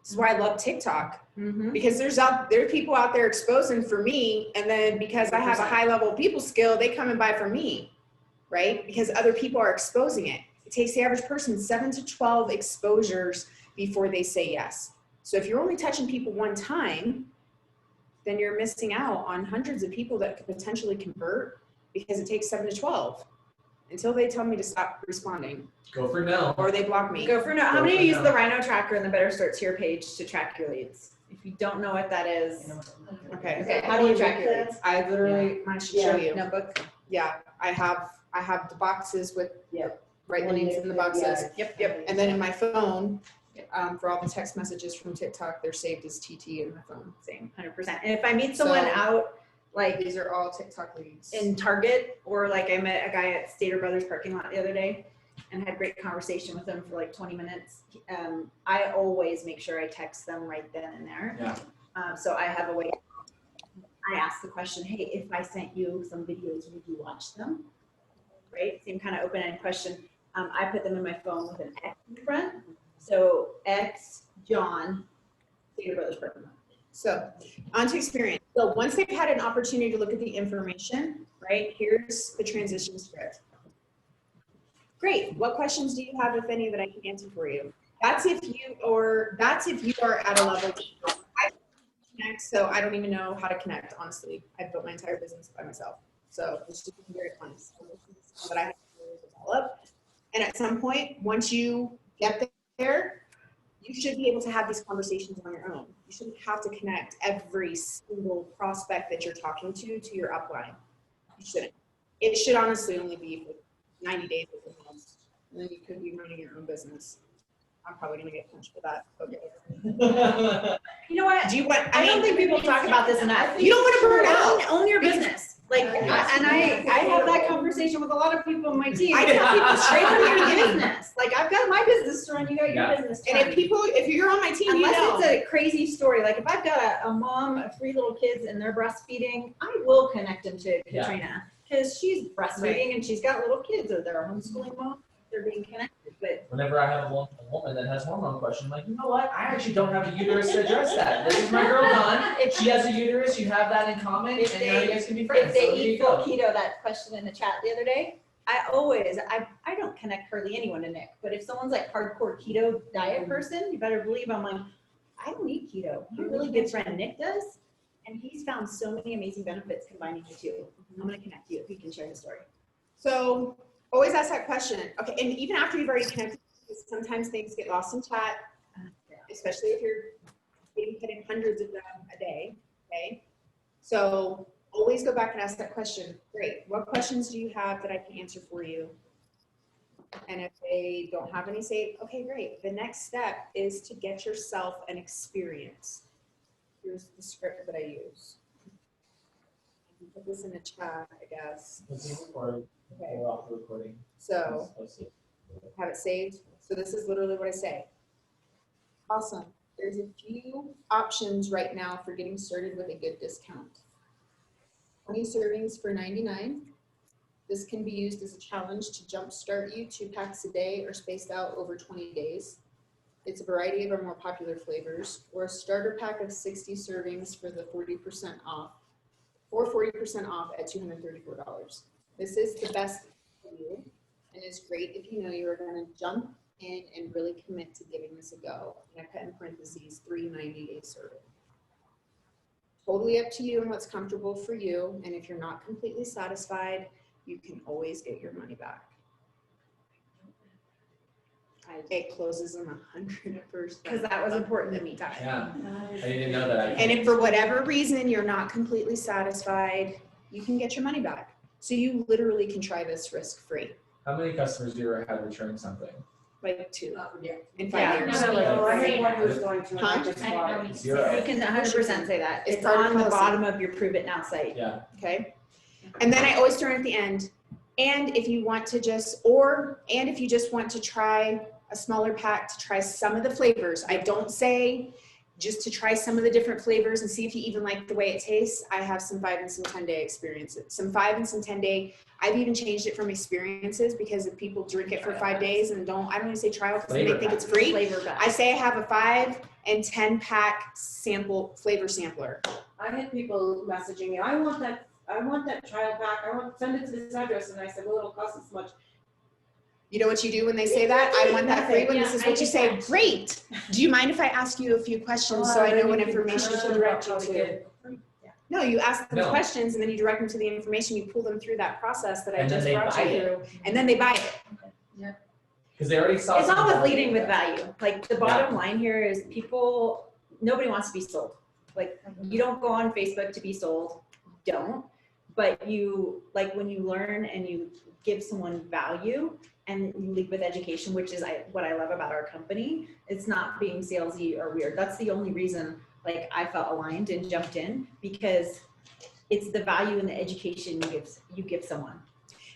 This is why I love TikTok. Because there are people out there exposing for me. And then because I have a high level people skill, they come and buy from me, right? Because other people are exposing it. It takes the average person 7 to 12 exposures before they say yes. So if you're only touching people one time, then you're missing out on hundreds of people that could potentially convert because it takes 7 to 12 until they tell me to stop responding Go for no. or they block me. Go for no. How Go many for use no. the Rhino Tracker and the Better Starts Here page to track your leads? If you don't know what that is, Okay. how do you track your leads? I literally, I should show you. Notebook. Yeah, I have the boxes with write the And names they- in the boxes. Yep. And then in my phone, for all the text messages from TikTok, they're saved as TT in my phone. Same, 100%. And if I meet someone So- out, like These are all TikTok leads. in Target, or like I met a guy at Stater Brothers parking lot the other day and had great conversation with him for like 20 minutes. I always make sure I text them right then and there. Yeah. So I have a way. I ask the question, hey, if I sent you some videos, would you watch them? Right? Same kind of open-ended question. I put them in my phone with an X in front. So X, John, Stater Brothers parking lot. So on to experience. So once they've had an opportunity to look at the information, right, here's the transition script. Great. What questions do you have, if any, that I can answer for you? That's if you are at a level. I connect, so I don't even know how to connect, honestly. I built my entire business by myself. So it's just been very fun. So but I have to develop. And at some point, once you get there, you should be able to have these conversations on your own. You shouldn't have to connect every single prospect that you're talking to your upline. You shouldn't. It should honestly only be for 90 days at the most. And then you could be running your own business. I'm probably gonna get punched for that. Okay. You know what? Do you want? I don't think people talk about this enough. You don't want to burn out. Own your business. Like, Yes. and I have that conversation with a lot of people on my team. I tell people straight from the Own your beginning. business. Like, I've got my business to run, you got your Yeah. business to And run. if you're on my team, Unless you know. it's a crazy story, like if I've got a mom of 3 little kids and they're breastfeeding, I will connect them to Yeah. Katrina because she's breastfeeding and she's got little kids, or they're a homeschooling mom. They're being connected, but Whenever I have a woman that has hormone question, I'm like, you know what? I actually don't have a uterus to address that. This is my girl Dawn. She has a uterus. You have that in common, If and now they- you guys can be friends. if they So there you eat full go. keto, that question in the chat the other day, I don't connect hardly anyone to Nick, but if someone's like hardcore keto diet person, you better believe I'm like, I don't eat keto. My really good friend Nick does, and he's found so many amazing benefits combining the two. I'm gonna connect you if he can share his story. So always ask that question. Okay, and even after you've already connected, sometimes things get lost in chat, especially if you're getting hundreds of them a day. Okay, so always go back and ask that question. Great. What questions do you have that I can answer for you? And if they don't have any, say, okay, great. The next step is to get yourself an experience. Here's the script that I use. I can put this in the chat, I guess. Okay. We're off the recording. So have it saved. So this is literally what I say. Awesome. There's a few options right now for getting started with a good discount. 20 servings for $99. This can be used as a challenge to jumpstart you 2 packs a day or spaced out over 20 days. It's a variety of our more popular flavors, or a starter pack of 60 servings for the 40% off, or 40% off at $234. This is the best for you and is great if you know you're going to jump in and really commit to giving this a go. And I put in parentheses 3 90-day servings. Totally up to you and what's comfortable for you. And if you're not completely satisfied, you can always get your money back. It closes in 100%. Because that was important to me. Yeah, I didn't know that. And if for whatever reason you're not completely satisfied, you can get your money back. So you literally can try this risk-free. How many customers do you ever have return something? Like 2 Yeah. in 5 Yeah. years. No, Oh, I like, had one who's going to, Huh? I just I bought know it. we- Zero. You can 100% say that. It's It's part of on the policy. bottom of your Prove It Now site. Yeah. Okay. And then I always throw in at the end. And if you want to and if you just want to try a smaller pack to try some of the flavors, I don't say just to try some of the different flavors and see if you even like the way it tastes. I have some 5 and some 10-day experiences. Some 5 and some 10-day. I've even changed it from experiences because if people drink it for 5 days and I don't even say trial because they Flavor think it's pack. free. Flavor back. I say I have a 5 and 10 pack flavor sampler. I had people messaging me, I want that trial pack, send it to this address, and I said, well, it'll cost this much. You know what you do when they say that? I want that free one. This is what you say. Great. Do you mind if I ask you a few questions so I know what information to direct you to? No, you ask them No. questions and then you direct them to the information. You pull them through that process that I And then just they brought buy you it. through, and then they buy it. Because they already saw. It's some all with value. leading with value. Like the bottom line here is nobody wants to be sold. Like you don't go on Facebook to be sold, don't. But you, like when you learn and you give someone value and you lead with education, which is what I love about our company. It's not being salesy or weird. That's the only reason like I felt aligned and jumped in, because it's the value and the education you give someone.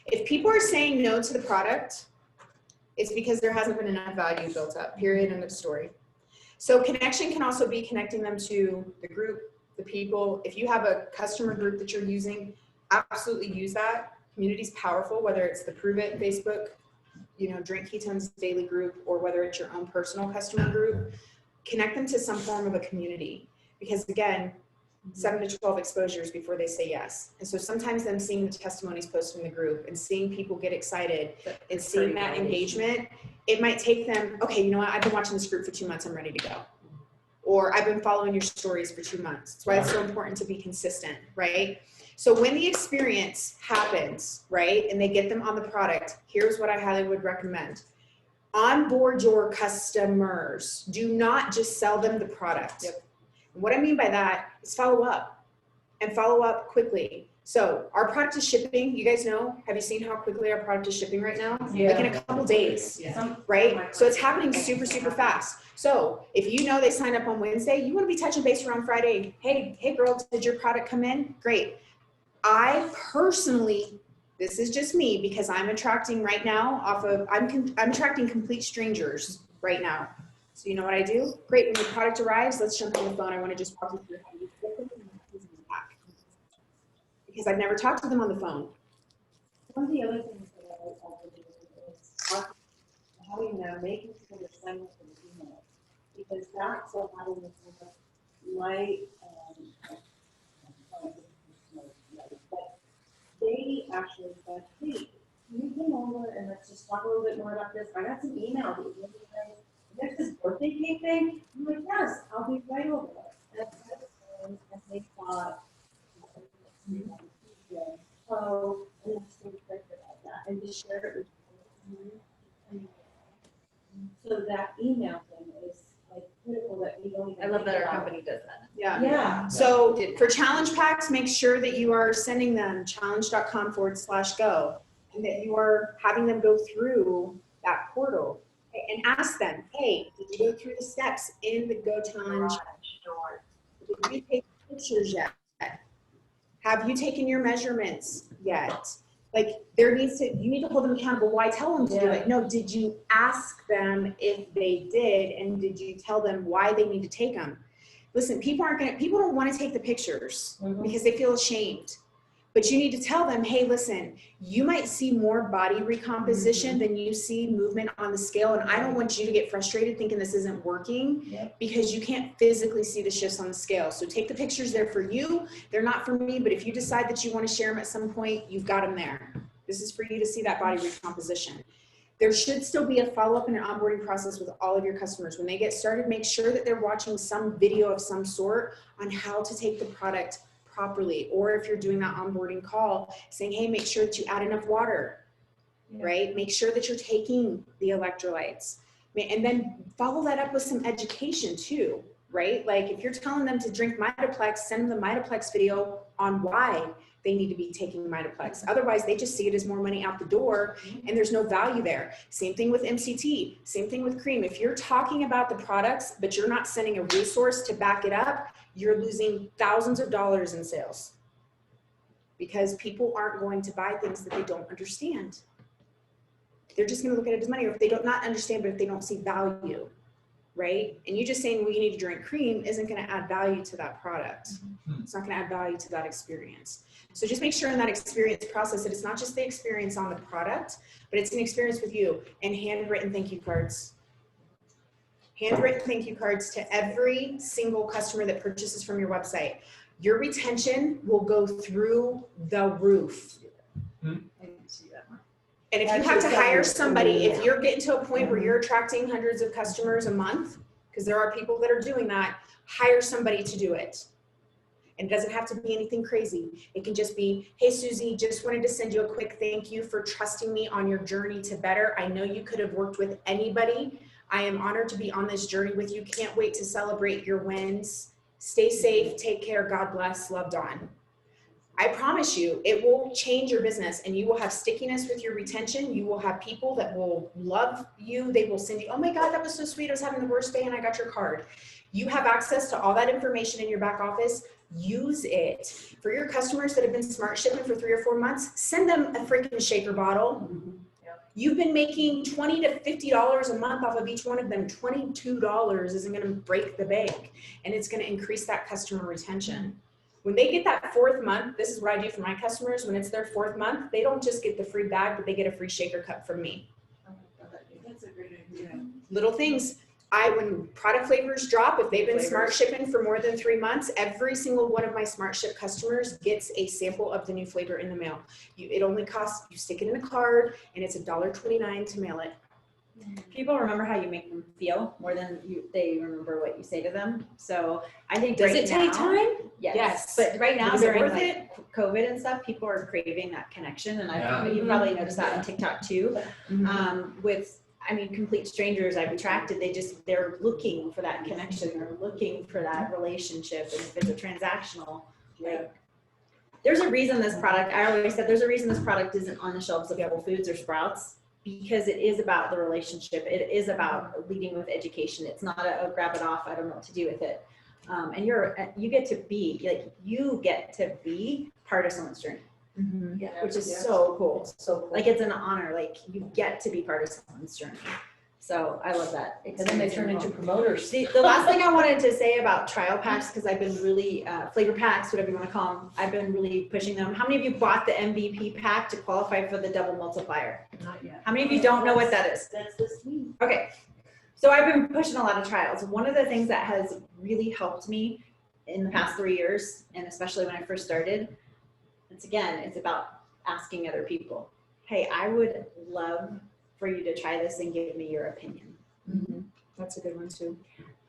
If people are saying no to the product, it's because there hasn't been enough value built up, period, end of story. So connection can also be connecting them to the group, the people. If you have a customer group that you're using, absolutely use that. Community's powerful, whether it's the Prove It Facebook, Drink Ketones daily group, or whether it's your own personal customer group. Connect them to some form of a community, because again, 7 to 12 exposures before they say yes. And so sometimes them seeing the testimonies posted in the group and seeing people get excited and seeing that engagement it might take them, okay, you know what, I've been watching this group for 2 months, I'm ready to go. Or I've been following your stories for 2 months. That's why it's so important to be consistent, right? So when the experience happens, right, and they get them on the product, here's what I highly would recommend. Onboard your customers. Do not just sell them the product. Yep. And what I mean by that is follow up, and follow up quickly. So our product is shipping. You guys know, have you seen how quickly our product is shipping right now? Like in a couple days, right? So it's happening super, super fast. So if you know they signed up on Wednesday, you want to be touching base around Friday. Hey girl, did your product come in? Great. I personally, this is just me because I'm attracting right now I'm attracting complete strangers right now. So you know what I do? Great, when your product arrives, let's jump on the phone. I want to just walk you through how you get them and back. Because I've never talked to them on the phone. One of the other things that I also do is how you know making sure they're signing up for the email, because that's what having this light but they actually said, hey, can you come over and let's just talk a little bit more about this? I got some emails. There's this birthday cake thing. I'm like, yes, I'll be right over there. And they thought, oh, and I'm so excited about that, and just share it with you. So that email thing is like critical that we don't even. I love that our think about. company does that. Yeah. Yeah. So for challenge packs, make sure that you are sending them challenge.com/go, and that you are having them go through that portal and ask them, hey, did you go through the steps in the Go Challenge? Did you take pictures yet? Have you taken your measurements yet? Like you need to hold them accountable. Why tell them to do it? No, did you ask them if they did, and did you tell them why they need to take them? Listen, people don't want to take the pictures because they feel ashamed. But you need to tell them, hey, listen, you might see more body recomposition than you see movement on the scale. And I don't want you to get frustrated thinking this isn't working because you can't physically see the shifts on the scale. So take the pictures there for you. They're not for me, but if you decide that you want to share them at some point, you've got them there. This is for you to see that body recomposition. There should still be a follow-up and an onboarding process with all of your customers. When they get started, make sure that they're watching some video of some sort on how to take the product properly. Or if you're doing that onboarding call, saying, hey, make sure that you add enough water, right? Make sure that you're taking the electrolytes. And then follow that up with some education too, right? Like if you're telling them to drink Mitoplex, send them the Mitoplex video on why they need to be taking Mitoplex. Otherwise, they just see it as more money out the door and there's no value there. Same thing with MCT, same thing with cream. If you're talking about the products, but you're not sending a resource to back it up, you're losing thousands of dollars in sales because people aren't going to buy things that they don't understand. They're just gonna look at it as money, or if they don't not understand, but if they don't see value, right? And you just saying, well, you need to drink cream isn't gonna add value to that product. It's not gonna add value to that experience. So just make sure in that experience process that it's not just the experience on the product, but it's an experience with you. And handwritten thank you cards. Handwritten thank you cards to every single customer that purchases from your website. Your retention will go through the roof. And if you have to hire somebody, if you're getting to a point where you're attracting hundreds of customers a month, because there are people that are doing that, hire somebody to do it. And it doesn't have to be anything crazy. It can just be, hey, Susie, just wanted to send you a quick thank you for trusting me on your journey to better. I know you could have worked with anybody. I am honored to be on this journey with you. Can't wait to celebrate your wins. Stay safe, take care, God bless, love, Dawn. I promise you, it will change your business and you will have stickiness with your retention. You will have people that will love you. They will send you, oh my God, that was so sweet. I was having the worst day and I got your card. You have access to all that information in your back office. Use it. For your customers that have been smart shipping for 3 or 4 months, send them a freaking shaker bottle. You've been making $20 to $50 a month off of each one of them. $22 isn't going to break the bank, and it's going to increase that customer retention. When they get that 4th month, this is what I do for my customers. When it's their 4th month, they don't just get the free bag, but they get a free shaker cup from me. That's a great idea. Little things. When product flavors drop, if they've been smart shipping for more than 3 months, every single one of my smart ship customers gets a sample of the new flavor in the mail. It only costs, you stick it in a card and it's $1.29 to mail it. People remember how you make them feel more than they remember what you say to them. So I think Does right it take now- time? Yes. Yes. But right now Is it during worth like COVID and stuff, people are craving that connection, and Yeah. you probably noticed that on TikTok too. Mhm. With complete strangers I've attracted, they're looking for that connection, they're looking for that relationship, and if it's a transactional, like, there's a reason this product, I always said, there's a reason this product isn't on the shelves of Whole Foods or Sprouts, because it is about the relationship. It is about leading with education. It's not a grab it off, I don't know what to do with it. And you get to be part of someone's journey, which is so cool. So Like, it's an honor, like you get to be part of someone's journey. So I love that. And then they turn into promoters. See, the last thing I wanted to say about trial packs, because I've been really, flavor packs, whatever you want to call them, I've been really pushing them. How many of you bought the MVP pack to qualify for the double multiplier? Not yet. How many of you don't know what that is? That's this week. Okay, so I've been pushing a lot of trials. One of the things that has really helped me in the past 3 years, and especially when I first started, it's about asking other people, hey, I would love for you to try this and give me your opinion. That's a good one too.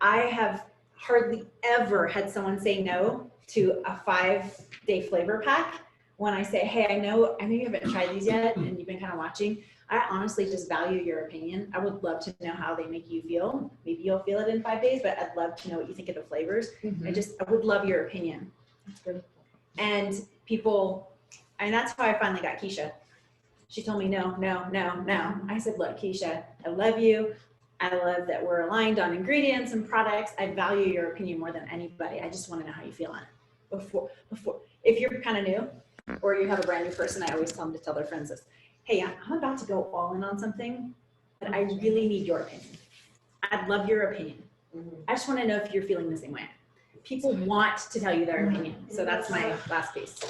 I have hardly ever had someone say no to a 5-day flavor pack when I say, hey, I know you haven't tried these yet and you've been kind of watching. I honestly just value your opinion. I would love to know how they make you feel. Maybe you'll feel it in 5 days, but I'd love to know what you think of the flavors. I would love your opinion. That's good. And that's how I finally got Keisha. She told me, no. I said, look, Keisha, I love you. I love that we're aligned on ingredients and products. I value your opinion more than anybody. I just want to know how you feel on it. Before, if you're kind of new or you have a brand new person, I always tell them to tell their friends this. Hey, I'm about to go all in on something, but I really need your opinion. I'd love your opinion. I just want to know if you're feeling the same way. People want to tell you their opinion. So that's my last piece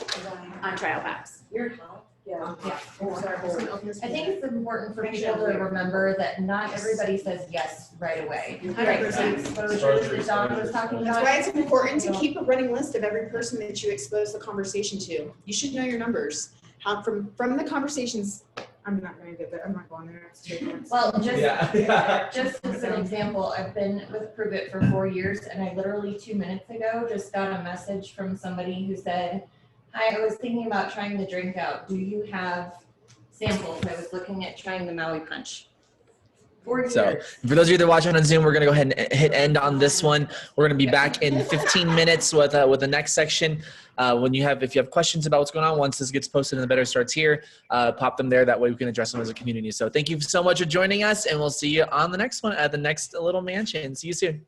on trial packs. You're hot. Yeah. I think it's important for people to remember that not everybody says yes right away. 100%. Exposures that Dawn was talking That's about. why it's important to keep a running list of every person that you expose the conversation to. You should know your numbers. How from the conversations, I'm not going to get there. I'm not going there. It's too advanced. Well, just Yeah. just as an example, I've been with Prove It for 4 years, and I literally 2 minutes ago just got a message from somebody who said, hi, I was thinking about trying the drink out. Do you have samples? I was looking at trying the Maui Punch. 4 years. So for those of you that are watching on Zoom, we're going to go ahead and hit end on this one. We're going to be back in 15 minutes with the next section. If you have questions about what's going on, once this gets posted and the better starts here, pop them there. That way we can address them as a community. So thank you so much for joining us, and we'll see you on the next one at the next little mansion. See you soon.